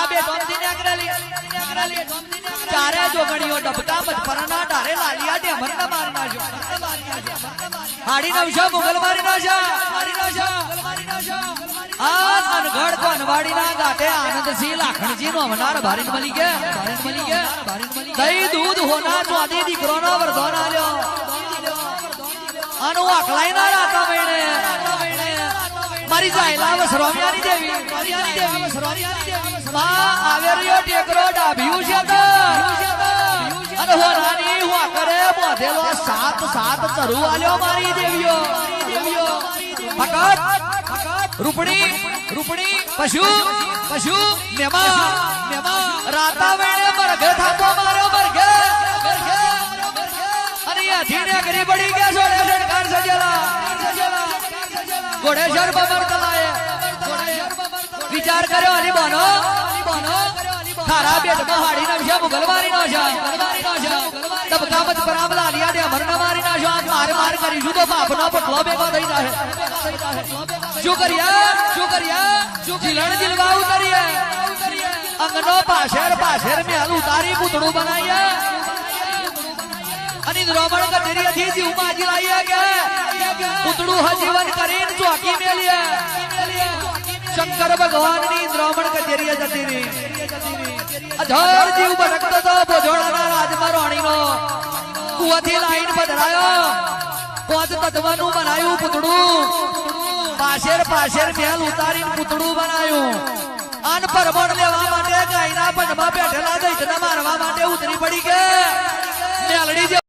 તારા બે ટોમથી નાકરેલી ચારે જોગણીઓ ડબકા મજપરાના ડારે લાલિયા ડેમર ના મારી નાખ્યો હાડી નવશા મુગલ મારી નાખ્યા આ અનગઢ કોનવાડી ના ગાટે આનંદસિંહ લાખણજી નો અમનાર ભારીન મળી ગયા દહીં દૂધ હોના ચોદી દીકરો નો વરદાન આલ્યો આનું આકલાઈ ના રાતા મેણે મારી જાયલા વસરોમિયાની દેવી માં આવેરિયો ટેકરો ડાભ્યું છે અને હોરાની હુઆ કરે બોધેલો સાત ચરુ આલ્યો મારી દેવીઓ ફકત રૂપણી પશુ મેમા રાતા વેણે મરઘે થાતો મારો મરઘે અને અધીને કરી પડી ગયા છોડે સરકાર સજેલા ઘોડેશ્વર બબર કલાએ વિચાર કર્યો અલી બોનો થારા બેટમાં હાડી નાખ્યા મુગલવારી નાખ્યા તબકામત પરામ લાલિયા દે અમર ના મારી નાખ્યા માર કરીશું તો બાપનો પટલો ભેગો થઈ જાય શું કર્યા જીલવા ઉતરીએ અંગનો પાછેર મેલ ઉતારી પૂતળું બનાવીએ અને દ્રોમણ કચેરીથી જીવમાં જીલાઈએ કે પૂતળું હજીવન કરીને ચોકી મેલીએ શંકર ભગવાનની દ્રોમણ કચેરીએ જતી રહી અધર જીવ ભટકતો તો ભોજોડાના રાજમાં રાણીનો કુવાથી લાઈન પધરાયો પાંચ તત્વનું બનાવ્યું પૂતળું પાછેર મેલ ઉતારીને પૂતળું બનાવ્યું અન પરમણ લેવા માટે ગાયના પંડમાં બેઠેલા દૈતને મારવા માટે ઉતરી પડી કે મેલડી